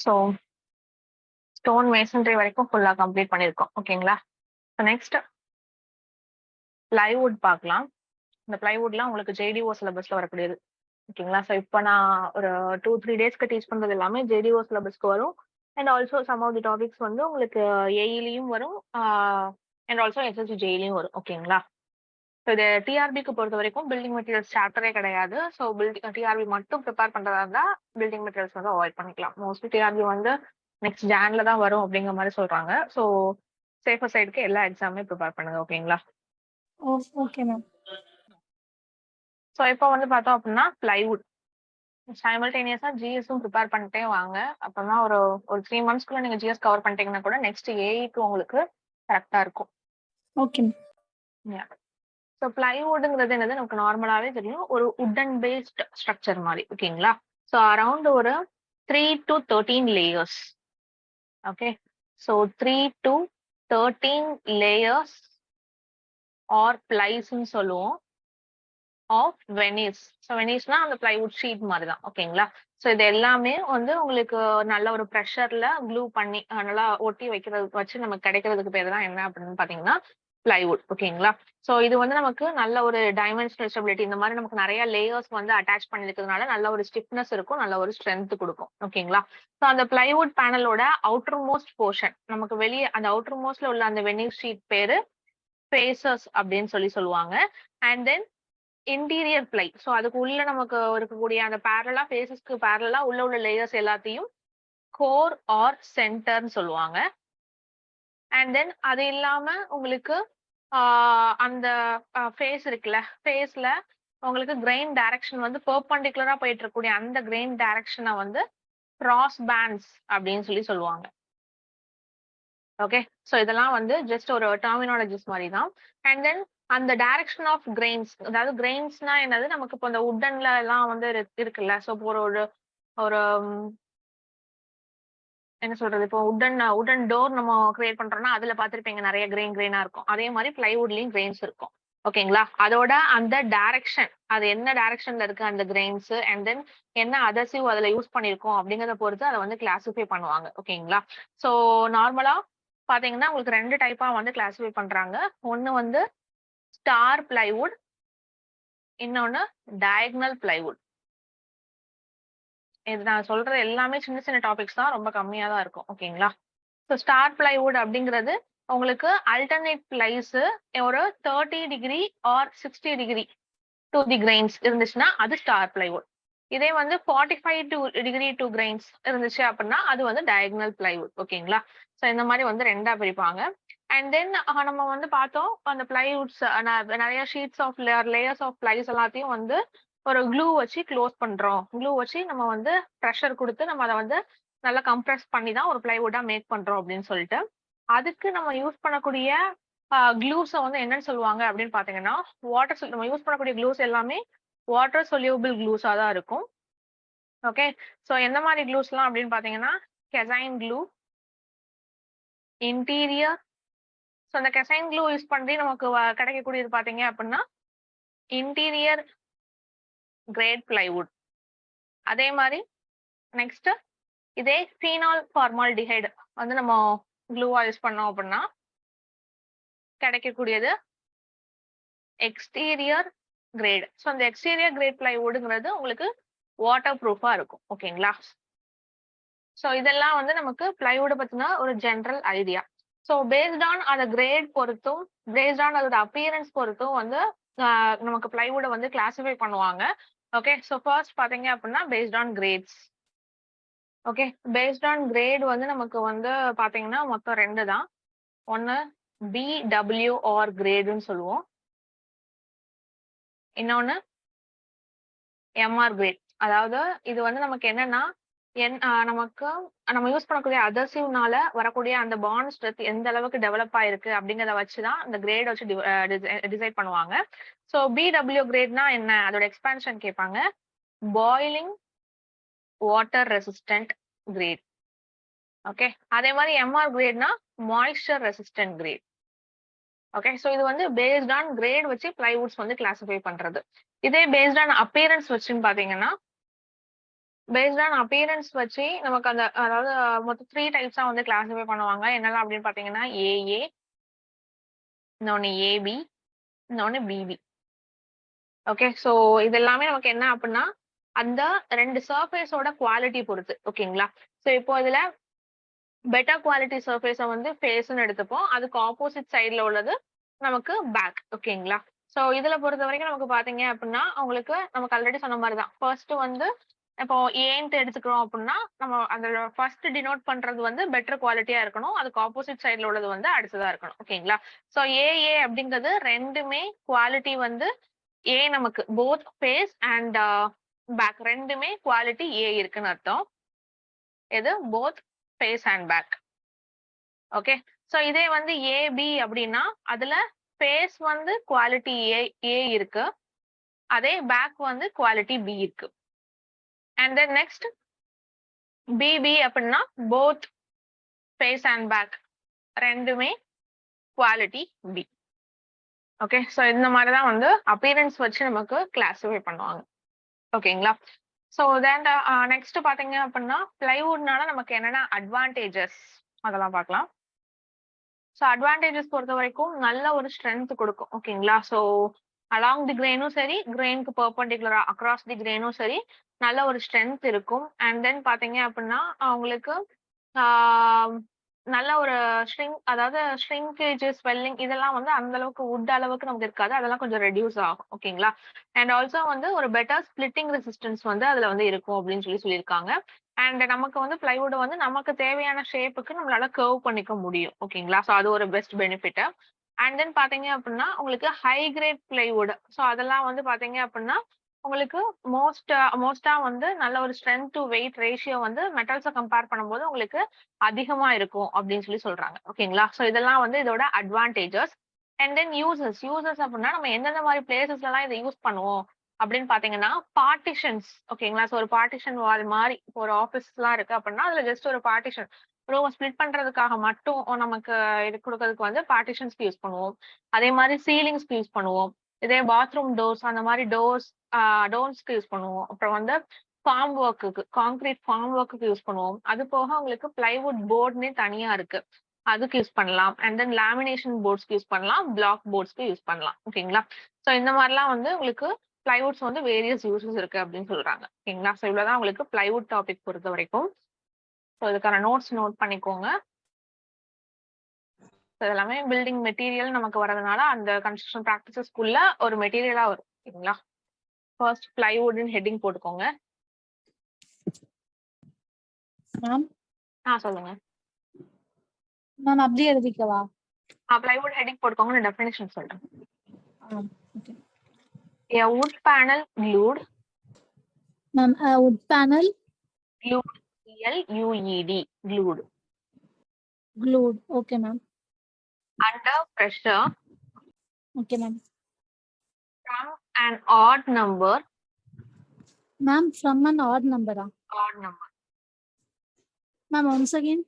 So stone masonry வரைக்கும் ஃபுல்லா complete பண்ணியிருக்கோம். ஓகேங்களா? ஸோ நெக்ஸ்ட் பிளைவுட் பார்க்கலாம். இந்த பிளைவுட்லாம் உங்களுக்கு ஜேடிஓ சிலபஸ்ல வரக்கூடியது. ஓகேங்களா? ஸோ இப்போ நான் ஒரு 2-3 டேஸ்க்கு டீச் பண்றது எல்லாமே ஜேடிஓ சிலபஸ்க்கு வரும். And also some of the topics வந்து உங்களுக்கு ஏஇலையும் வரும் அண்ட் ஆல்சோ எஸ்எஸ்சி ஜேஇலையும் வரும். ஓகேங்களா? ஸோ இது டிஆர்பிக்கு பொறுத்த வரைக்கும் பில்டிங் மெட்டீரியல்ஸ் சாப்டரே கிடையாது. ஸோ டிஆர்பி மட்டும் ப்ரிப்பேர் பண்றதா இருந்தா பில்டிங் மெட்டீரியல்ஸ் வந்து அவாய்ட் பண்ணிக்கலாம். மோஸ்ட்லி டிஆர்பி வந்து நெக்ஸ்ட் ஜான்ல தான் வரும் அப்படிங்கிற மாதிரி சொல்றாங்க. ஸோ சேஃபர் சைடுக்கு எல்லா எக்ஸாமே ப்ரிப்பேர் பண்ணுங்க. ஓகேங்களா? Okay ma'am. ஸோ இப்போ வந்து பார்த்தோம் அப்படின்னா பிளைவுட் சைமல்டேனியஸா ஜிஎஸும் ப்ரிப்பேர் பண்ணிட்டே வாங்க. அப்பதான் ஒரு 3 மந்த்ஸ்க்குள்ள நீங்க ஜிஎஸ் கவர் பண்ணிட்டீங்கன்னா கூட நெக்ஸ்ட் ஏஇக்கு உங்களுக்கு கரெக்டா இருக்கும். ஓகே. ஸோ பிளைவுட்ங்கிறது என்னது நமக்கு நார்மலாவே தெரியும். ஒரு உட்டன் பேஸ்ட் ஸ்ட்ரக்சர் மாதிரி. ஓகேங்களா? ஸோ அரௌண்ட் ஒரு 3 to 13 layers. Okay. So 3 to 13 layers are பிளைஸ்ன்னு சொல்லுவோம் ஆஃப் வெனிஸ். ஸோ வெனிஸ்னா அந்த பிளைவுட் ஷீட் மாதிரி தான். ஓகேங்களா? ஸோ இது எல்லாமே வந்து உங்களுக்கு நல்ல ஒரு ப்ரெஷர்ல க்ளூ பண்ணி நல்லா ஒட்டி வைக்கிறதுக்கு வச்சு நமக்கு கிடைக்கிறதுக்கு பேர் தான் என்ன அப்படின்னு பாத்தீங்கன்னா பிளைவுட். ஓகேங்களா? ஸோ இது வந்து நமக்கு நல்ல ஒரு டைமென்ஷனல் ஸ்டெபிலிட்டி, இந்த மாதிரி நமக்கு நிறைய லேயர்ஸ் வந்து அட்டாச் பண்ணிருக்கிறதுனால நல்ல ஒரு ஸ்டிஃப்னஸ் இருக்கும், நல்ல ஒரு ஸ்ட்ரென்த் கொடுக்கும். ஓகேங்களா? ஸோ அந்த பிளைவுட் பேனலோட அவுட்டர் மோஸ்ட் போர்ஷன் நமக்கு வெளியே அந்த அவுட்டர் மோஸ்ட்ல உள்ள அந்த வெனிஸ் ஷீட் பேரு ஃபேசஸ் அப்படின்னு சொல்லுவாங்க. And then interior ply. So அதுக்கு உள்ள நமக்கு இருக்கக்கூடிய அந்த பேரலா ஃபேஸஸ்க்கு பேரலா உள்ள லேயர்ஸ் எல்லாத்தையும் கோர் ஆர் சென்டர்னு சொல்லுவாங்க. அண்ட் தென் அது இல்லாம உங்களுக்கு அந்த ஃபேஸ் இருக்குல்ல, ஃபேஸ்ல உங்களுக்கு கிரெயின் டைரக்ஷன் வந்து பெர்பெண்டிகுலரா போயிட்டு இருக்கக்கூடிய அந்த கிரெயின் டைரக்ஷனை வந்து கிராஸ் பேண்ட்ஸ் அப்படின்னு சொல்லுவாங்க. ஓகே. ஸோ இதெல்லாம் வந்து ஜஸ்ட் ஒரு டெர்மினாலஜிஸ் மாதிரி தான். அண்ட் தென் அந்த டைரக்ஷன் ஆஃப் கிரெயின்ஸ், அதாவது கிரெயின்ஸ்னா என்னது, நமக்கு இப்போ இந்த உட்டன்ல எல்லாம் வந்து இருக்குல்ல. ஸோ ஒரு ஒரு என்ன சொல்றது, இப்போ உடன் டோர் நம்ம கிரியேட் பண்றோம்னா அதுல பாத்திருப்பீங்க நிறைய கிரெயினா இருக்கும். அதே மாதிரி பிளைவுட்லயும் கிரெயின்ஸ் இருக்கும். ஓகேங்களா? அதோட அந்த டைரக்ஷன், அது என்ன டைரக்ஷன்ல இருக்கு அந்த கிரெயின்ஸ், அண்ட் தென் என்ன அதர்சிவ் அதுல யூஸ் பண்ணிருக்கோம் அப்படிங்கறத பொறுத்து அதை வந்து கிளாசிஃபை பண்ணுவாங்க. ஓகேங்களா? ஸோ நார்மலா பாத்தீங்கன்னா உங்களுக்கு 2 டைப்பா வந்து கிளாசிஃபை பண்றாங்க. ஒன்னு வந்து ஸ்டார் பிளைவுட், இன்னொன்னு டயகனல் பிளைவுட். இது நான் சொல்றது எல்லாமே சின்ன சின்ன டாபிக்ஸ் தான், ரொம்ப கம்மியா தான் இருக்கும். ஓகேங்களா? ஸோ ஸ்டார் பிளைவுட் அப்படிங்கிறது உங்களுக்கு அல்டர்னேட் பிளைஸ் ஒரு 30 degree or 60 degree to the grains இருந்துச்சுன்னா அது ஸ்டார் பிளைவுட். இதே வந்து 45 டிகிரி டு கிரெயின்ஸ் இருந்துச்சு அப்படின்னா அது வந்து டயகனல் பிளைவுட். ஓகேங்களா? ஸோ இந்த மாதிரி வந்து 2ஆ பிரிப்பாங்க. அண்ட் தென் நம்ம வந்து பார்த்தோம் அந்த பிளைவுட்ஸ் நிறைய sheets of layers of plies எல்லாத்தையும் வந்து ஒரு க்ளூ வச்சு க்ளோஸ் பண்றோம். க்ளூ வச்சு நம்ம வந்து ப்ரெஷர் கொடுத்து நம்ம அதை வந்து நல்லா கம்ப்ரஸ் பண்ணி தான் ஒரு பிளைவுட்டா மேக் பண்றோம் அப்படின்னு சொல்லிட்டு, அதுக்கு நம்ம யூஸ் பண்ணக்கூடிய க்ளூஸை வந்து என்னன்னு சொல்லுவாங்க அப்படின்னு பாத்தீங்கன்னா நம்ம யூஸ் பண்ணக்கூடிய க்ளூஸ் எல்லாமே வாட்டர் சொல்யூபிள் க்ளூஸா தான் இருக்கும். ஓகே. ஸோ எந்த மாதிரி க்ளூஸ்லாம் அப்படின்னு பாத்தீங்கன்னா கெசைன் க்ளூ, இன்டீரியர். ஸோ அந்த கெசைன் க்ளூ யூஸ் பண்ணி நமக்கு கிடைக்கக்கூடியது பாத்தீங்க அப்படின்னா இன்டீரியர் கிரேட் பிளைவுட். அதே மாதிரி நெக்ஸ்ட் இதே ஃபீனால் ஃபார்மால்டிஹைடு வந்து நம்ம க்ளூவா யூஸ் பண்ணோம் அப்படின்னா கிடைக்கக்கூடியது எக்ஸ்டீரியர் கிரேட். ஸோ அந்த எக்ஸ்டீரியர் கிரேட் பிளைவுட்ங்கிறது உங்களுக்கு வாட்டர் ப்ரூஃபா இருக்கும். ஓகேங்களா? ஸோ இதெல்லாம் வந்து நமக்கு பிளைவுட் பத்தின ஒரு general idea. So based on அந்த கிரேட் பொறுத்தும் பேஸ்ட் ஆன் அதோட அப்பியரன்ஸ் பொறுத்தும் வந்து நமக்கு பிளைவுட வந்து கிளாசிஃபை பண்ணுவாங்க. ஓகே. ஸோ ஃபர்ஸ்ட் பாத்தீங்க அப்படின்னா based on grades. Okay. Based on grade வந்து நமக்கு வந்து பாத்தீங்கன்னா மொத்தம் 2 தான். ஒன்னு BWR கிரேடுன்னு சொல்லுவோம், இன்னொன்னு MR கிரேட். அதாவது இது வந்து நமக்கு என்னன்னா நமக்கு நம்ம யூஸ் பண்ணக்கூடிய அதர்சிவ்னால வரக்கூடிய அந்த பாண்ட் ஸ்ட்ரென்த் எந்த அளவுக்கு டெவலப் ஆயிருக்கு அப்படிங்கிறத வச்சுதான் அந்த கிரேட் வச்சு டிசைட் பண்ணுவாங்க. ஸோ BW கிரேட்னா என்ன, அதோட எக்ஸ்பான்ஷன் கேட்பாங்க. Boiling water resistant grade. Okay. அதே மாதிரி MR கிரேட்னா moisture resistant grade. Okay. So இது வந்து பேஸ்ட் ஆன் கிரேட் வச்சு பிளைவுட்ஸ் வந்து கிளாசிஃபை பண்றது. இதே பேஸ்ட் ஆன் அப்பியரன்ஸ் வச்சுன்னு பாத்தீங்கன்னா பேஸ்ட் ஆன் அப்பியரன்ஸ் வச்சு நமக்கு அந்த அதாவது மொத்தம் 3 டைப்ஸா வந்து கிளாஸிஃபை பண்ணுவாங்க. என்னலாம் அப்படின்னு பார்த்தீங்கன்னா, ஏஏ, இன்னொன்னு ஏபி, இன்னொன்னு பிபி. ஓகே. ஸோ இது எல்லாமே நமக்கு என்ன அப்படின்னா, அந்த 2 சர்ஃபேஸோட குவாலிட்டி பொறுத்து. ஓகேங்களா? ஸோ இப்போ இதுல பெட்டர் குவாலிட்டி சர்ஃபேஸ வந்து ஃபேஸ்ன்னு எடுத்துப்போம். அதுக்கு ஆப்போசிட் சைடுல உள்ளது நமக்கு பேக். ஓகேங்களா? ஸோ இதுல பொறுத்தவரைக்கும் நமக்கு பார்த்தீங்க அப்படின்னா, உங்களுக்கு நமக்கு ஆல்ரெடி சொன்ன மாரி தான். ஃபர்ஸ்ட் வந்து இப்போ ஏன்ட்டு எடுத்துக்கிறோம் அப்படின்னா, நம்ம அதோட ஃபர்ஸ்ட் டினோட் பண்றது வந்து பெட்டர் குவாலிட்டியா இருக்கணும். அதுக்கு ஆப்போசிட் சைடுல உள்ளது வந்து அடுத்ததா இருக்கணும். ஓகேங்களா? ஸோ ஏஏ அப்படிங்கிறது 2மே குவாலிட்டி வந்து ஏ நமக்கு போத் ஃபேஸ் அண்ட் பேக் 2மே குவாலிட்டி ஏ இருக்குன்னு அர்த்தம். எது? Both face and back. Okay. So இதே வந்து ஏபி அப்படின்னா, அதுல ஃபேஸ் வந்து குவாலிட்டி ஏ ஏ இருக்கு. அதே பேக் வந்து குவாலிட்டி பி இருக்கு. அண்ட் தென் நெக்ஸ்ட் பிபி அப்படின்னா, போத் ஃபேஸ் அண்ட் பேக் 2மே குவாலிட்டி பி. ஓகே. ஸோ இந்த மாதிரி தான் வந்து அப்பியரன்ஸ் வச்சு நமக்கு கிளாஸிஃபை பண்ணுவாங்க. ஓகேங்களா? ஸோ தென் நெக்ஸ்ட் பார்த்தீங்க அப்படின்னா, பிளைவுட்னால நமக்கு என்னென்ன அட்வான்டேஜஸ் அதெல்லாம் பார்க்கலாம். ஸோ அட்வான்டேஜஸ் பொறுத்தவரைக்கும் நல்ல ஒரு ஸ்ட்ரென்த் குடுக்கும். ஓகேங்களா? ஸோ அலாங் தி கிரெயினும் சரி, கிரெயினுக்கு பெர்பெண்டிகுலரா அக்ராஸ் தி கிரெயினும் சரி, நல்ல ஒரு ஸ்ட்ரென்த் இருக்கும். அண்ட் தென் பார்த்தீங்க அப்படின்னா, உங்களுக்கு ஆ நல்ல ஒரு அதாவது ஷ்ரிங்கேஜ், ஸ்வெல்லிங் இதெல்லாம் வந்து அந்த அளவுக்கு வுட் அளவுக்கு நமக்கு இருக்காது. அதெல்லாம் கொஞ்சம் ரெடியூஸ் ஆகும். ஓகேங்களா? அண்ட் ஆல்சோ வந்து ஒரு பெட்டர் ஸ்பிளிட்டிங் ரெசிஸ்டன்ஸ் வந்து அதுல வந்து இருக்கும் அப்படின்னு சொல்லியிருக்காங்க. அண்ட் நமக்கு வந்து பிளைவுட் வந்து நமக்கு தேவையான ஷேப்புக்கு நம்மளால கர்வ் பண்ணிக்க முடியும். ஓகேங்களா? ஸோ அது ஒரு பெஸ்ட் பெனிஃபிட். அண்ட் தென் பார்த்தீங்க அப்படின்னா, உங்களுக்கு ஹை கிரேட் பிளைவுட். ஸோ அதெல்லாம் வந்து பார்த்தீங்க அப்படின்னா, உங்களுக்கு மோஸ்ட்டா வந்து நல்ல ஒரு ஸ்ட்ரென்த் டூ வெயிட் ரேஷியோ வந்து மெட்டல்ஸ கம்பேர் பண்ணும்போது உங்களுக்கு அதிகமா இருக்கும் அப்படின்னு சொல்றாங்க. ஓகேங்களா? ஸோ இதெல்லாம் வந்து இதோட அட்வான்டேஜஸ். அண்ட் தென் யூசஸ் அப்படின்னா நம்ம எந்தெந்த மாதிரி பிளேசஸ்லலாம் இதை யூஸ் பண்ணுவோம் அப்படின்னு பார்த்தீங்கன்னா, பார்ட்டிஷன்ஸ். ஓகேங்களா? ஸோ ஒரு பார்ட்டிஷன் வால் மாரி இப்போ ஒரு ஆஃபீஸ்லாம் இருக்கு அப்படின்னா, அதுல ஜஸ்ட் ஒரு பார்ட்டிஷன் ரூம ஸ்ப்ளிட் பண்றதுக்காக மட்டும் நமக்கு இது குடுக்கறதுக்கு வந்து பார்ட்டிஷன்ஸ்க்கு யூஸ் பண்ணுவோம். அதே மாரி சீலிங்ஸ்க்கு யூஸ் பண்ணுவோம். இதே பாத்ரூம் டோர்ஸ் அந்த மாரி டோர்ஸ்க்கு யூஸ் பண்ணுவோம். அப்புறம் வந்து ஃபார்ம் ஒர்க்குக்கு கான்கிரீட் ஃபார்ம் ஒர்க்குக்கு யூஸ் பண்ணுவோம். அது போக உங்களுக்கு பிளைவுட் போர்ட்னே தனியா இருக்கு. அதுக்கு யூஸ் பண்ணலாம். அண்ட் தென் லேமினேஷன் போர்ட்ஸ்க்கு யூஸ் பண்ணலாம். பிளாக் போர்ட்ஸ்க்கு யூஸ் பண்ணலாம். ஓகேங்களா? ஸோ இந்த மாரிலாம் வந்து உங்களுக்கு பிளைவுட்ஸ் வந்து வேரியஸ் யூசஸ் இருக்கு அப்படின்னு சொல்றாங்க. ஓகேங்களா? ஸோ இவ்வளவுதான் உங்களுக்கு பிளைவுட் டாபிக் பொறுத்தவரைக்கும். ஸோ இதுக்கான நோட்ஸ் நோட் பண்ணிக்கோங்க. ஸோ எல்லாமே பில்டிங் மெட்டீரியல் நமக்கு வரதுனால அந்த கன்ஸ்ட்ரக்ஷன் பிராக்டிசஸ்க்குள்ள ஒரு மெட்டீரியலா வரும். ஓகேங்களா? ஃபர்ஸ்ட் பிளைவுட்னு ஹெட்டிங் போட்டுக்கோங்க. மேம் சொல்லுங்க. மேம் அப்படியே எழுதிக்கவா? பிளைவுட் ஹெட்டிங் போட்டுக்கோங்க. நான் டெஃபினிஷன் சொல்றேன். Okay. A wood panel glued. Ma'am wood panel Glued. Glued. Glued. glued. Okay, ma'am. Under pressure Okay, ma'am. from an odd number. Ma'am, from an odd number. Odd number. Ma'am, once again.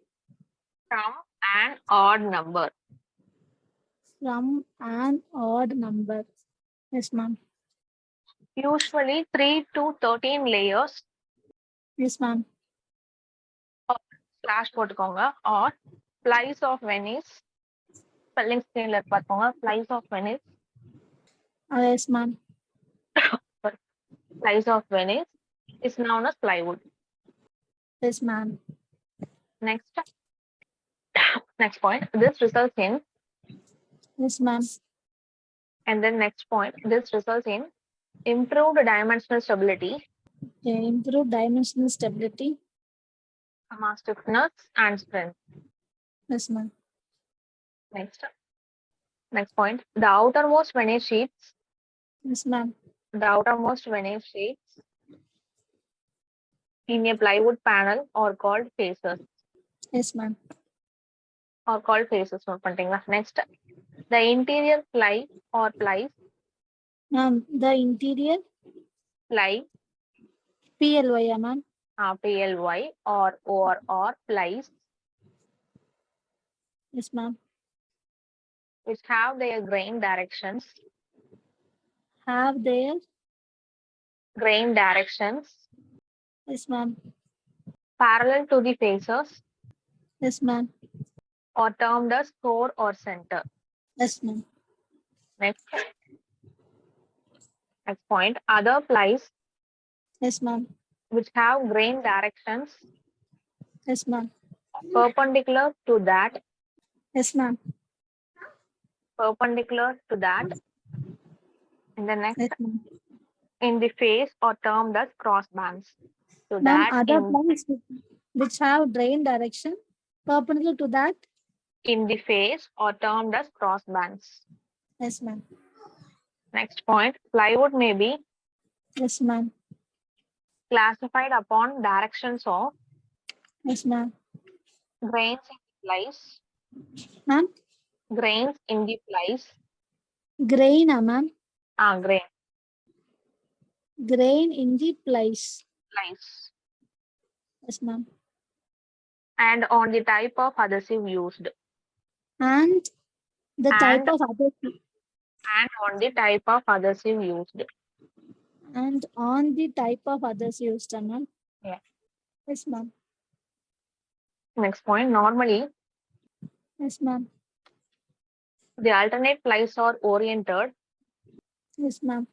From an odd number. From an odd number. Yes, ma'am. Usually 3 to 13 layers. Yes, ma'am. Slash போட்டுக்கோங்க. Or plies of Venice. Spelling scale பார்த்துக்கோங்க. Plies of Venice. Yes, ma'am. Plies of Venice is known as plywood. Yes, ma'am. Next point. This results in. Yes, ma'am. And then next point. This results in improved dimensional stability. Okay, improved dimensional stability. Stiffness and strength. Yes, ma'am. Next point. The outermost Venice sheets. Yes, ma'am. The outermost Venice sheets in a plywood panel are called faces. Yes, ma'am. Or called faces. Note பண்ணிட்டீங்களா? Next. The interior ply or plies. Ma'am, the interior. Ply. PLY, ma'am. PLY or plies. Yes, ma'am. Which have their grain directions. Have their Grain directions. Yes, ma'am. Parallel to the faces Yes, ma'am. or termed as core or center. Yes, ma'am. Next point, other plies Yes, ma'am. which have grain directions Yes, ma'am. perpendicular to that, Yes, ma'am. in the next, Yes, ma'am. in the face or termed as crossbands. To Ma'am, that, other plants which have drain direction perpendicular to that. in the face or termed as crossbands. Yes, ma'am. Next point, plywood may be Yes, ma'am. classified upon directions of Yes, ma'am. grains in the plies, Ma'am, grains in the plies, grain, ma'am. grain Grain in the place. plies, Yes, ma'am. and on the type of adhesive used, And the type And- of adhesive. and on the type of adhesive used. And on the type of adhesive used, ma'am. Yeah. Yes, ma'am. Next point, normally Yes, ma'am. the alternate plies are oriented Yes, ma'am.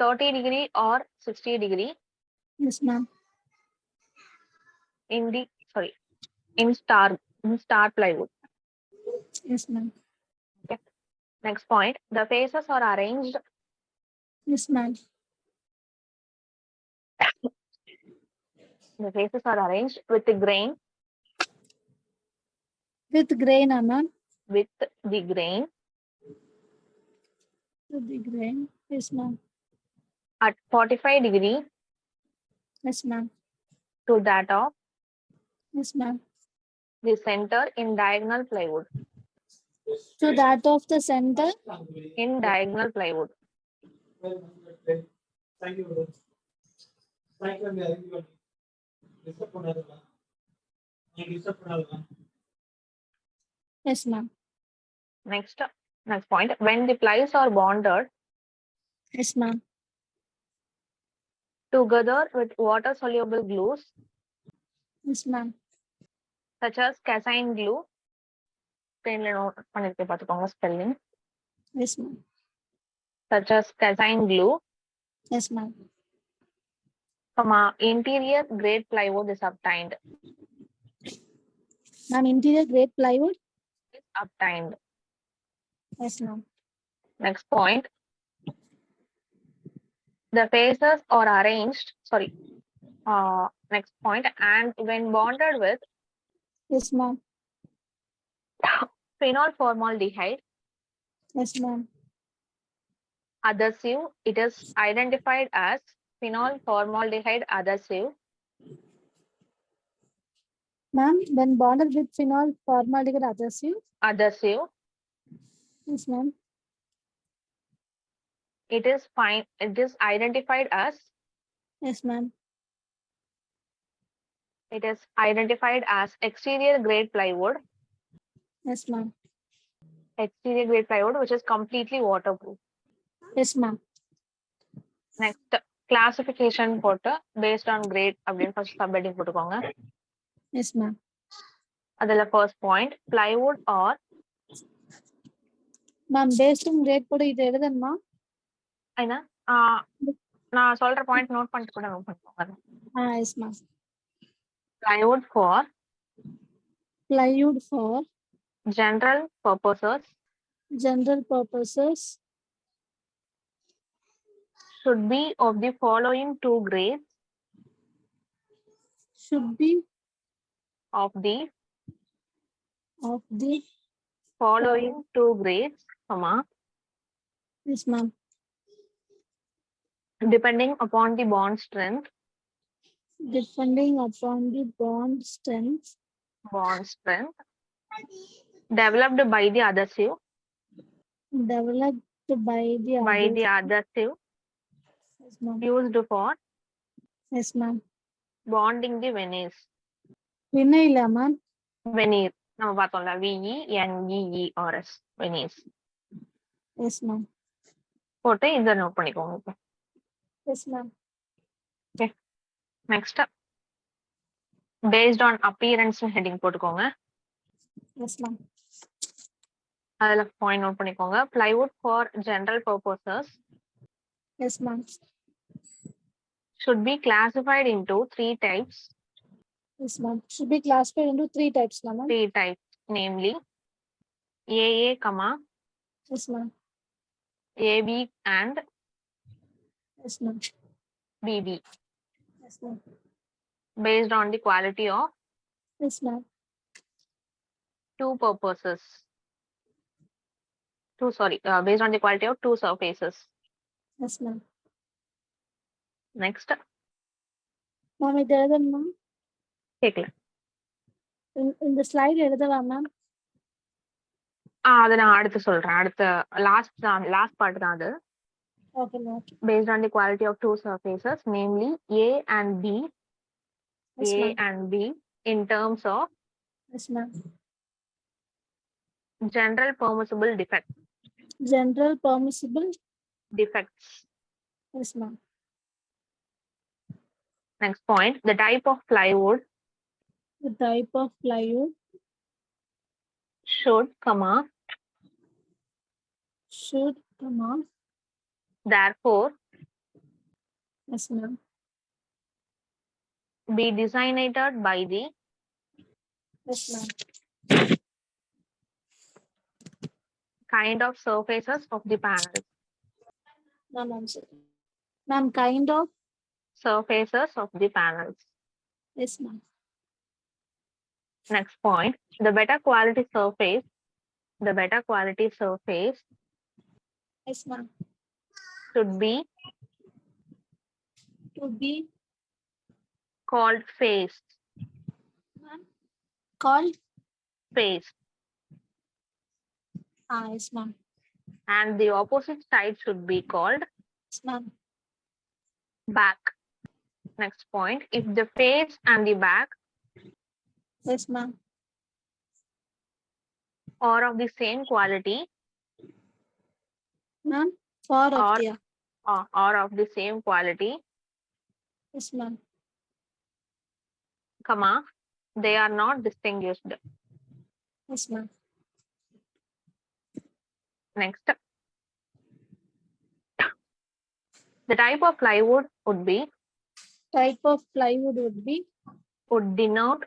30-degree or 60-degree Yes, ma'am. in star plywood. Yes, ma'am. Next point, the faces are arranged Yes, ma'am. with the grain With grain, ma'am. with the grain With the grain. Yes, ma'am. at 45-degree Yes, ma'am. to that of Yes, ma'am. the center in diagonal plywood. To that of the center. In diagonal plywood. Yes, ma'am. Next point, when the plies are bonded Yes, ma'am. together with water soluble glues Yes, ma'am. such as casein glue, spelling, Yes, ma'am. such as casein glue, Yes, ma'am. from interior grade plywood is obtained. Ma'am, interior grade plywood. Yes, ma'am. Next point, the faces are arranged. Next point, and when bonded with Yes, ma'am. phenol formaldehyde Yes, ma'am. adhesive, it is identified as phenol formaldehyde adhesive. Ma'am, when bonded with phenol formaldehyde adhesive. Yes, ma'am. It is identified as Yes, ma'am. exterior grade plywood. Yes, ma'am. Exterior grade plywood, which is completely waterproof. Yes, ma'am. Next, classification போட்டு based on grade அப்படின்னு first subheading போட்டுக்கோங்க. Yes, ma'am. அதுல first point, plywood or Ma'am, based on grade கூட இது எழுதணுமா? என்ன நான் சொல்ற point note பண்ணிட்டு கூட நோட் பண்ணிக்கோங்க. Yes, ma'am. Plywood for general purposes should be of the following two grades. Should be Of the of the following two grades, yes, ma'am. Depending upon the bond strength, Depending upon the bond strength developed by the adhesive, developed by the adhesive Yes, ma'am. used for Yes, ma'am. bonding the veneers. Vinyl, ma'am. Veneer நம்ம பார்த்தோம்ல VENEERS veneers. Yes, ma'am. போட்டு இதை note பண்ணிக்கோங்க. Yes, ma'am. Okay. Next, based on appearance heading போட்டுக்கோங்க. Yes, ma'am. அதுல point note பண்ணிக்கோங்க. Plywood for general purposes Yes, ma'am. should be classified into 3 types. Yes, ma'am. Should be classified into 3 types, ma'am. 3 types, namely AA, Yes, ma'am. AB and Yes, ma'am. BB, Yes, ma'am. based on the quality of Yes, ma'am. 2 purposes. Based on the quality of 2 surfaces. Yes, ma'am. Next, Ma'am, இது எழுதணும் ma'am. கேக்கல. இந்த slide எழுதவா ma'am? அதை நான் அடுத்து சொல்றேன். அடுத்த last part தான் அது. Okay, ma'am. Based on the quality of 2 surfaces, namely A and B. Yes, A ma'am. and B in terms of Yes, ma'am. general permissible defects. General permissible. Defects. Yes, ma'am. Next point, the type of plywood The type of plywood should, therefore Yes, ma'am. be designated by the Yes, ma'am. kind of surfaces of the panels. Ma'am, answer. Ma'am, kind of. Surfaces of the panels. Yes, ma'am. Next point, the better quality surface Yes, ma'am. should be To be called face. ma'am. Called. Face. Yes, ma'am. And the opposite side should be called Yes, ma'am. back. Next point, if the face and the back Yes, ma'am. are of the same quality Ma'am, far of Or- the. or of the same quality, Yes, ma'am. they are not distinguished. Yes, ma'am. Next, the type of plywood Type of plywood would denote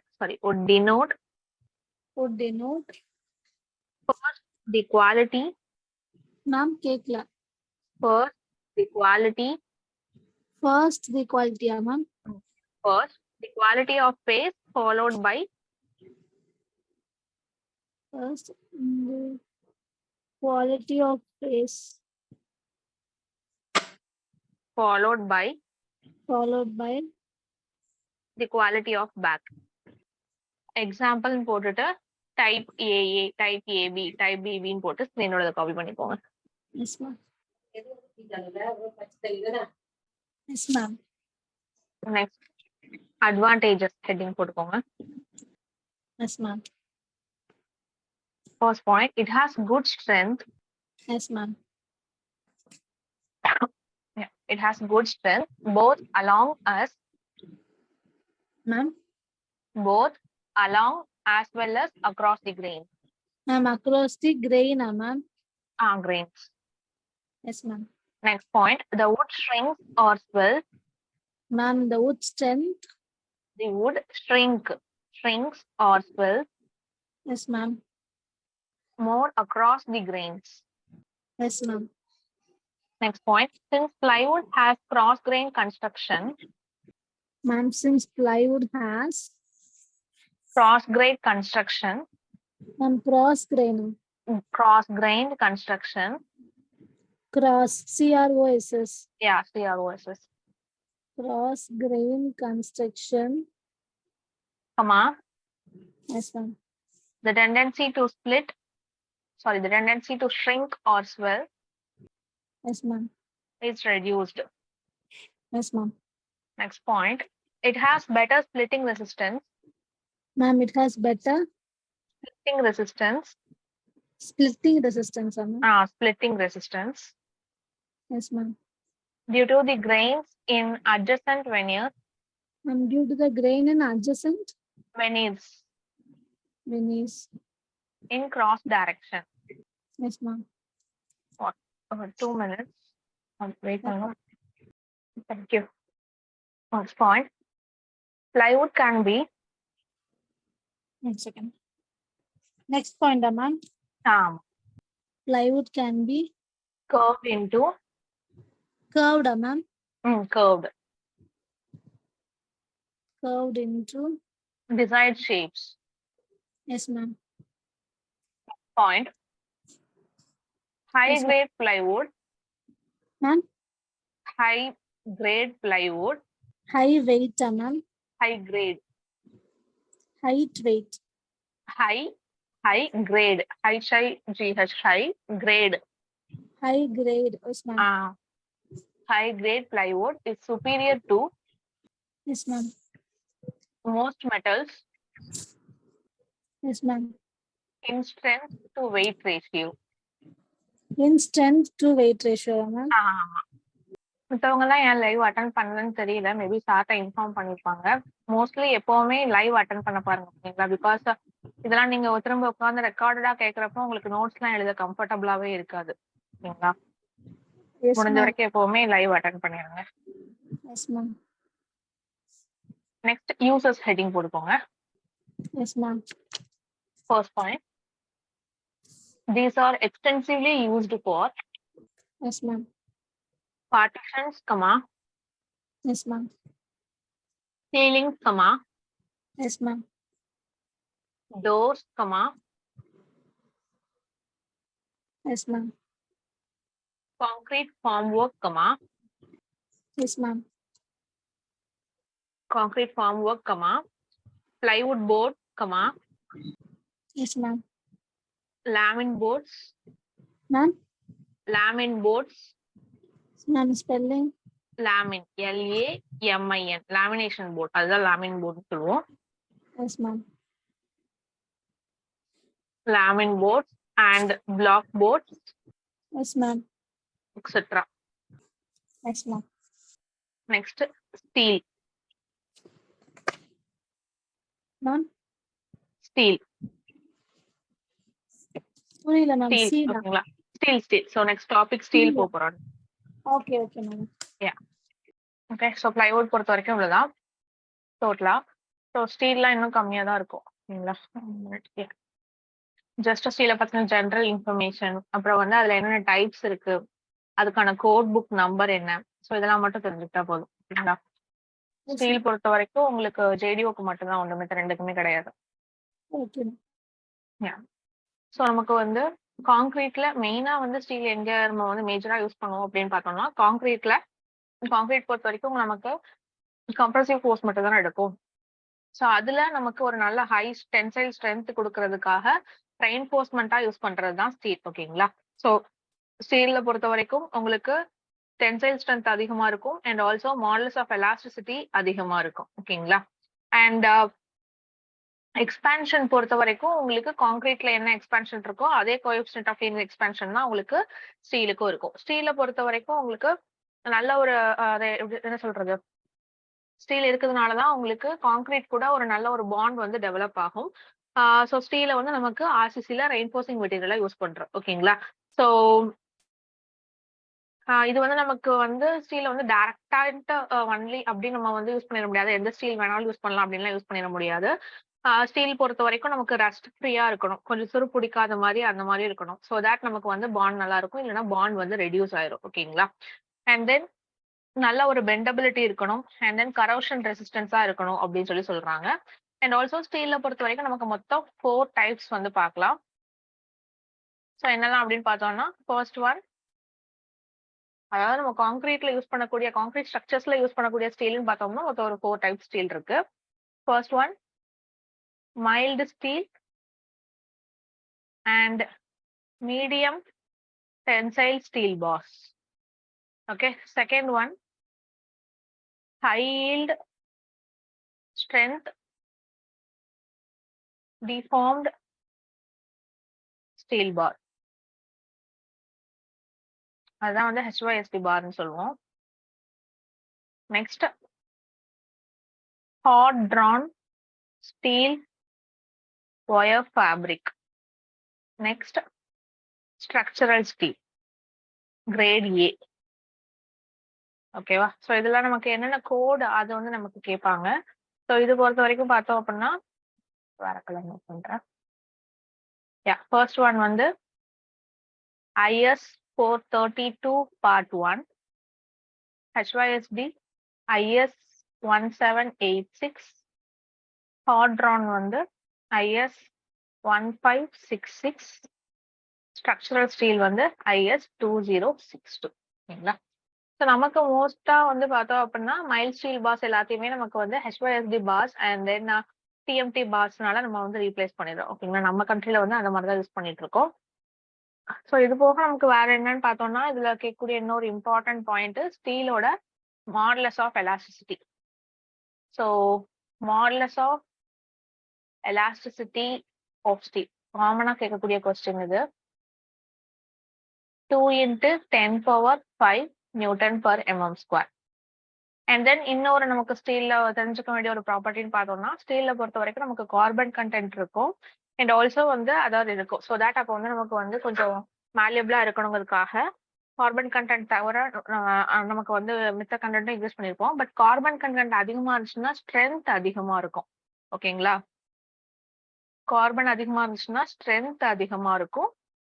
first the quality, ma'am, kekla. first the quality ma'am. First, the quality of face, followed by First, the quality of face, followed by the quality of back. Example போட்டுட்டு type AA, type AB, type BB ன்னு போட்டு ஸ்கிரீனோட copy பண்ணிக்கோங்க. yes, ma'am. Yes, ma'am. Next, advantages heading போட்டுக்கோங்க. Yes, ma'am. First point, it has good strength. Yes, ma'am. Yeah, it has good strength both along as Ma'am, well as across the grain. ma'am, across the grain, ma'am. Grains. Yes, ma'am. Next point, the wood shrinks or swells. Ma'am, the wood strength. The wood shrinks or swells Yes, ma'am. more across the grains. Yes, ma'am. Next point, since plywood has cross grain construction, Ma'am, since plywood has cross grain construction, ma'am, cross grain, cross-grained construction. CROSS. Yeah, CROSS. Cross grain construction. Yes, ma'am. The tendency to shrink or swell Yes, ma'am. is reduced. Yes, ma'am. Next point, it has better splitting resistance. Ma'am, it has better Splitting resistance. Splitting resistance. Yes, ma'am. Due to the grains in adjacent veneers. Due to the grain and adjacent veneers veneers. in cross direction. Yes, ma'am. What? 2 minutes. Wait, Yes, no. Thank you. Next point. Plywood can be 1 second. Next point, ma'am. Plywood can be curved into curved, ma'am. curved Curved into. desired shapes. Yes, ma'am. Point. High Yes, grade plywood. ma'am. High grade plywood. High weight, ma'am. High grade. Height weight. High grade. High grade. High grade. Yes, ma'am. High grade plywood is superior to Yes, ma'am. most metals Yes, ma'am. in strength to weight ratio. In strength to weight ratio, ma'am. மித்தவங்க எல்லாம் ஏன் live attend பண்ணலன்னு தெரியல. Maybe சார்ட்ட inform பண்ணிருப்பாங்க. Mostly எப்பவுமே live attend பண்ண பாருங்க, ஓகேங்களா? பிகாஸ் இதெல்லாம் நீங்க திரும்ப உட்காந்து ரெக்கார்டடா கேட்கறப்போ உங்களுக்கு நோட்ஸ் எல்லாம் எழுத கம்ஃபர்டபுளாவே இருக்காது, ஓகேங்களா? Yes, முடிஞ்ச ma'am. வரைக்கும் எப்பவுமே லைவ் அட்டன் பண்ணிருங்க. Yes, ma'am. Next users heading போட்டுக்கோங்க. Yes, ma'am. First point. These are extensively used for Yes, ma'am. partitions, Yes, ma'am. ceilings, Yes, ma'am. doors, Yes, ma'am. concrete formwork, Yes, ma'am. concrete formwork, plywood board, Yes, ma'am. lamin boards, Ma'am. lamin boards, Ma'am, spelling. lamin, LAMIN, lamination board. அதுதான் lamin board சொல்லுவோம். Yes, ma'am. Lamin boards and block boards, Yes, ma'am. etc. Yes, ma'am. Next, steel. Ma'am. Steel. புரியல ma'am. Steel. Steel. ஓகேங்களா? Steel. So next topic steel Steel. போறோம். Okay, okay, ma'am. Yeah. Okay. So plywood பொறுத்த வரைக்கும் இவ்வளவுதான் டோட்டலா. So ஸ்டீல்லாம் இன்னும் கம்மியா தான் இருக்கும், ஓகேங்களா? ஜஸ்ட் ஸ்டீலை பத்தின ஜென்ரல் இன்ஃபர்மேஷன், அப்புறம் வந்து அதுல என்னென்ன டைப்ஸ் இருக்கு, அதுக்கான கோட் புக் நம்பர் என்ன, ஸோ இதெல்லாம் மட்டும் தெரிஞ்சுக்கிட்டா போதும், ஓகேங்களா? ஸ்டீல் பொறுத்த வரைக்கும் உங்களுக்கு ஜேடிஓக்கு மட்டும்தான் உண்டு, மற்ற ரெண்டுக்குமே கிடையாது. Okay. ஸோ நமக்கு வந்து காங்கிரீட்ல மெயினா வந்து ஸ்டீல் எங்க நம்ம வந்து மேஜரா யூஸ் பண்ணுவோம் அப்படின்னு பார்த்தோம்னா, காங்கிரீட் பொறுத்த வரைக்கும் நமக்கு கம்ப்ரசிவ் ஃபோர்ஸ் மட்டும் தான் எடுக்கும். ஸோ அதுல நமக்கு ஒரு நல்ல ஹை டென்சைல் ஸ்ட்ரென்த் கொடுக்கறதுக்காக ரெயின்ஃபோர்ஸ்மெண்டா யூஸ் பண்றது தான் ஸ்டீல், ஓகேங்களா? ஸோ ஸ்டீல்ல பொறுத்த வரைக்கும் உங்களுக்கு டென்சைல் ஸ்ட்ரென்த் அதிகமா இருக்கும் and also modulus of elasticity அதிகமா இருக்கும், ஓகேங்களா? அண்ட் எக்ஸ்பான்ஷன் பொறுத்த வரைக்கும் உங்களுக்கு காங்கிரீட்ல என்ன எக்ஸ்பான்ஷன் இருக்கோ அதே கோஎஃபிஷியன்ட் ஆஃப் எக்ஸ்பான்ஷன் தான் உங்களுக்கு ஸ்டீலுக்கும் இருக்கும். ஸ்டீலை பொறுத்த வரைக்கும் உங்களுக்கு நல்ல ஒரு என்ன சொல்றது, ஸ்டீல் இருக்கிறதுனாலதான் உங்களுக்கு காங்கிரீட் கூட ஒரு நல்ல ஒரு பாண்ட் வந்து டெவலப் ஆகும். ஸோ ஸ்டீலை வந்து நமக்கு ஆர்சிசில ரெயின்ஃபோர்சிங் மெட்டீரியலா யூஸ் பண்றோம், ஓகேங்களா? ஸோ இது வந்து நமக்கு வந்து ஸ்டீல வந்து டைரக்டா ஒன்லி அப்படி நம்ம வந்து யூஸ் பண்ணிட முடியாது. எந்த ஸ்டீல் வேணாலும் யூஸ் பண்ணலாம் அப்படின்லாம் யூஸ் பண்ணிட முடியாது. ஸ்டீல் பொறுத்த வரைக்கும் நமக்கு ரஸ்ட் ஃப்ரீயா இருக்கணும், கொஞ்சம் சுரு பிடிக்காத மாதிரி அந்த மாதிரி இருக்கணும். ஸோ தட் நமக்கு வந்து பாண்ட் நல்லா இருக்கும், இல்லைன்னா பாண்ட் வந்து ரெடியூஸ் ஆயிரும், ஓகேங்களா? அண்ட் தென் நல்ல ஒரு பெண்டபிலிட்டி இருக்கணும், அண்ட் தென் கரோஷன் ரெசிஸ்டன்ஸா இருக்கணும் அப்படின்னு சொல்றாங்க. அண்ட் ஆல்சோ ஸ்டீல்ல பொறுத்த வரைக்கும் நமக்கு மொத்தம் 4 டைப்ஸ் வந்து பார்க்கலாம். ஸோ என்னெல்லாம் அப்படின்னு பார்த்தோம்னா, ஃபர்ஸ்ட் ஒன், அதாவது நம்ம காங்கிரீட்ல யூஸ் பண்ணக்கூடிய காங்கிரீட் ஸ்ட்ரக்சர்ஸ்ல யூஸ் பண்ணக்கூடிய ஸ்டீல்னு பார்த்தோம்னா மொத்தம் ஒரு 4 டைப் ஸ்டீல் இருக்கு. First one mild steel and medium tensile steel bars. Okay. Second one high yield strength deformed steel bar. அதான் வந்து HYSB பார்னு சொல்லுவோம். Next hot drawn steel wire fabric. Next, structural steel, grade A. ஓகேவா? So இதெல்லாம் நமக்கு என்னென்ன கோடு அது வந்து நமக்கு கேட்பாங்க. ஸோ இது பொறுத்த வரைக்கும் பார்த்தோம் அப்படின்னா வேற கலர் நோட் பண்றேன். ஃபர்ஸ்ட் ஒன் வந்து IS 432 Part 1, HYSD IS 1786, hot drawn வந்து IS 1566, structural steel வந்து IS 2062. ஓகேங்களா? ஸோ நமக்கு மோஸ்டா வந்து பார்த்தோம் அப்படின்னா மைல் ஸ்டீல் பாஸ் எல்லாத்தையுமே நமக்கு வந்து HYSD bars and then TMT பாஸ்னால நம்ம வந்து ரீப்ளேஸ் பண்ணிடுறோம். ஓகேங்களா? நம்ம கண்ட்ரில வந்து அந்த மாதிரி தான் யூஸ் பண்ணிட்டு இருக்கோம். ஸோ இது போக நமக்கு வேற என்னன்னு பார்த்தோம்னா இதுல கேட்கக்கூடிய இன்னொரு இம்பார்ட்டன்ட் பாயிண்ட் ஸ்டீலோட modulus of elasticity. So modulus of elasticity of steel காமனா கேட்கக்கூடிய கொஸ்டின் இது. 2 × 10⁵ Newton per mm square. And then இன்னொரு நமக்கு ஸ்டீல்ல தெரிஞ்சுக்க வேண்டிய ஒரு ப்ராப்பர்ட்டின்னு பார்த்தோம்னா ஸ்டீல்ல பொறுத்த வரைக்கும் நமக்கு கார்பன் கண்டென்ட் இருக்கும் அண்ட் ஆல்சோ வந்து அதாவது இருக்கும். ஸோ தட் அப்போ வந்து நமக்கு வந்து கொஞ்சம் மேல்யபிளா இருக்கணுங்கிறதுக்காக கார்பன் கண்டென்ட் தவிர நமக்கு வந்து மித்த கண்டென்ட்டும் யூஸ் பண்ணியிருப்போம். பட் கார்பன் கண்டென்ட் அதிகமா இருந்துச்சுன்னா ஸ்ட்ரென்த் அதிகமா இருக்கும். ஓகேங்களா? கார்பன் அதிகமா இருந்துச்சுன்னா ஸ்ட்ரென்த் அதிகமா இருக்கும்.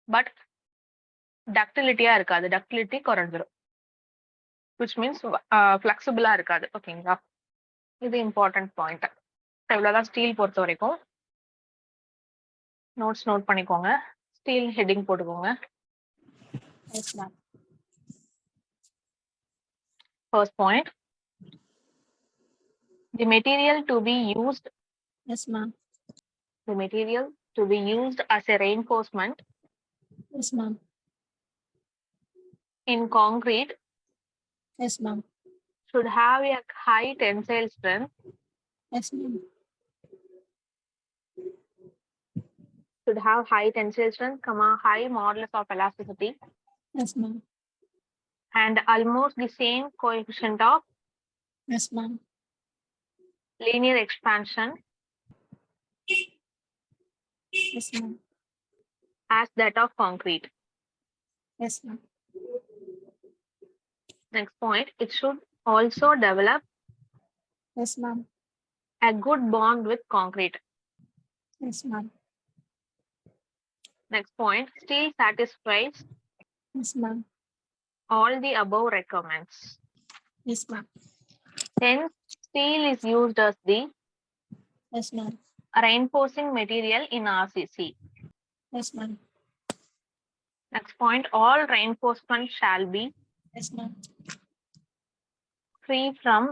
பட் டக்டிலிட்டியா இருக்காது. டக்டிலிட்டி குறைஞ்சிரும். which means flexible இருக்காது. ஓகேங்களா? இது இம்பார்ட்டன்ட் பாயிண்ட். இவ்வளவுதான் ஸ்டீல் பொறுத்த வரைக்கும். நோட்ஸ் நோட் பண்ணிக்கோங்க. ஸ்டீல் ஹெட்டிங் போட்டுக்கோங்க. Yes, ma'am. First point, the material to be used. Yes, ma'am. The material to be used as a reinforcement Yes, ma'am. in concrete Yes, ma'am. should have a high tensile strength. Yes, ma'am. Should have high tensile strength, high modulus of elasticity, Yes, ma'am. and almost the same coefficient of Yes, ma'am. linear expansion Yes, ma'am. as that of concrete. Yes, ma'am. Next point, it should also develop Yes, ma'am. a good bond with concrete. Yes, ma'am. Next point, steel satisfies Yes, ma'am. all the above requirements. Yes, ma'am. Hence, steel is used as the Yes, ma'am. reinforcing material in RCC. Yes, ma'am. Next point, all reinforcement shall be Yes, ma'am. free from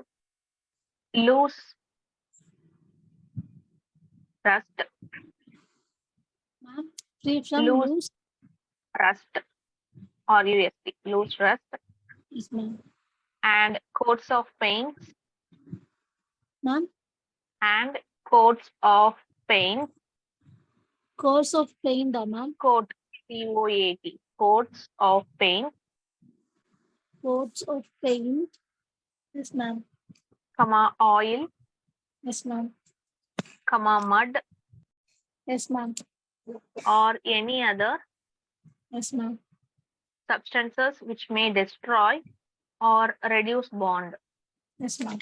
loose rust, Ma'am, free from Loose. loose. rust or USP, loose rust, Yes, ma'am. and coats of paints Ma'am, and coats of paint, course of paint, ma'am. coat, COAT, coats of paint, Coats of paint. Yes, ma'am. oil, Yes, ma'am. mud, Yes, ma'am. or any other Yes, ma'am. substances which may destroy or reduce bond. Yes, ma'am.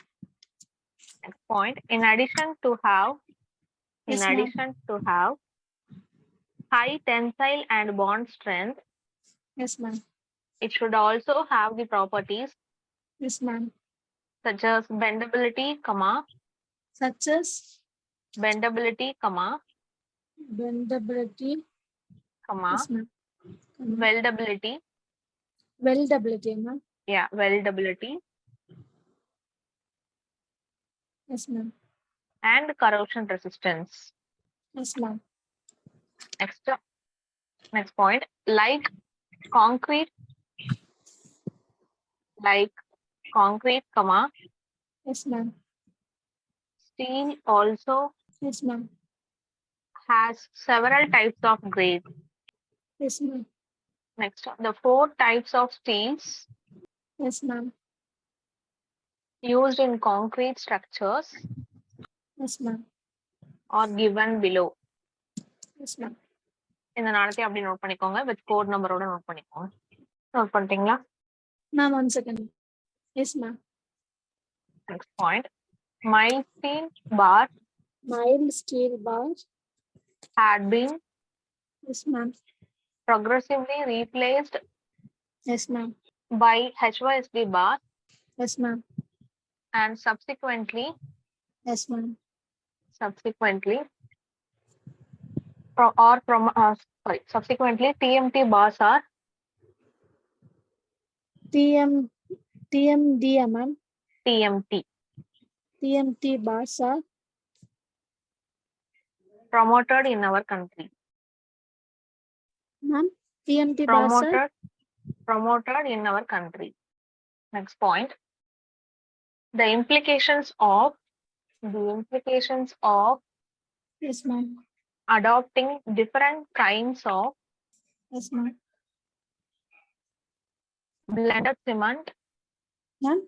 Next point, in addition to have Yes, ma'am. high tensile and bond strength, Yes, ma'am. it should also have the properties Yes, ma'am. such as bendability, Such as bendability, bendability. Yes, ma'am. weldability, Weldability, ma'am. weldability, Yes, ma'am. and corrosion resistance. Yes, ma'am. Next point, like concrete, Yes, ma'am. steel also Yes, ma'am. has several types of grades. Yes, ma'am. Next, the 4 types of steels Yes, ma'am. used in concrete structures Yes, ma'am. or given below. Yes, ma'am. இந்த நாளத்தை அப்படி note பண்ணிக்கோங்க with code நம்பரோட note பண்ணிக்கோங்க. Note பண்ணிட்டீங்களா? Ma'am, 1 second. Yes, ma'am. Next point. Mild steel bar Mild steel bar. had been Yes, ma'am. progressively replaced Yes, ma'am. by HYSB bar Yes, ma'am. and subsequently Yes, ma'am. subsequently TMT bars are TMD, ma'am. TMT TMT bars are promoted in our country. ma'am. TMT bars are Promoted in our country. Next point. The implications of yes, ma'am. adopting different kinds of Yes, ma'am. blended cement Ma'am.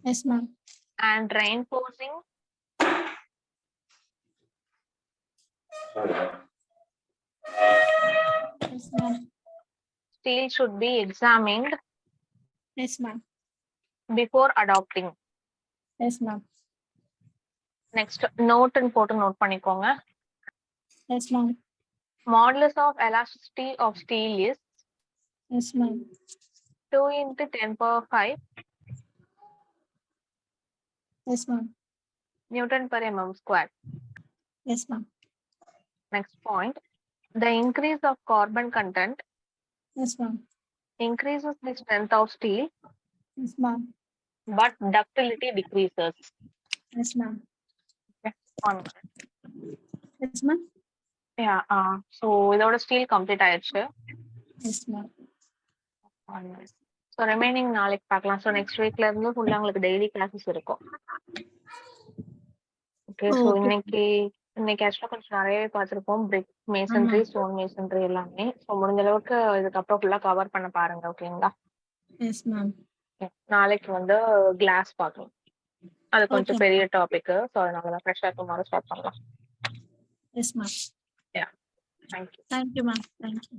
Yes, ma'am. and reinforcing Yes, ma'am. steel should be examined Yes, ma'am. before adopting. Yes, ma'am. Next, note and photo note பண்ணிக்கோங்க. Yes, ma'am. Modulus of elasticity of steel is Yes, ma'am. 2 into 10 power 5 Yes, ma'am. Newton per mm square. Yes, ma'am. Next point. The increase of carbon content Yes, ma'am. increases the strength of steel, Yes, ma'am. but ductility decreases. Yes, ma'am. Okay. 1 minute. Yes, ma'am. Yeah. So இதோட steel complete ஆயிடுச்சு. Yes, ma'am. 1 minute. So remaining நாளைக்கு பார்க்கலாம். So next weekல இருந்து ஃபுல்லா உங்களுக்கு daily classes இருக்கும். Okay. So இன்னைக்கு ஆக்சுவலா கொஞ்சம் நிறையவே பார்த்திருப்போம். பிரிக் மேசன்ட்ரி, ஸ்டோன் மேசன்ட்ரி எல்லாமே. ஸோ முடிஞ்ச அளவுக்கு இதுக்கப்புறம் ஃபுல்லா கவர் பண்ண பாருங்க. ஓகேங்களா? Yes, ma'am. நாளைக்கு வந்து கிளாஸ் பார்க்கலாம். அது கொஞ்சம் பெரிய டாபிக். ஸோ அதனால தான் ஃப்ரெஷ்ஷாக டுமாரோ ஸ்டார்ட் பண்ணலாம். Yes, ma'am. Yeah. Thank you. Thank you, ma'am. Thank you.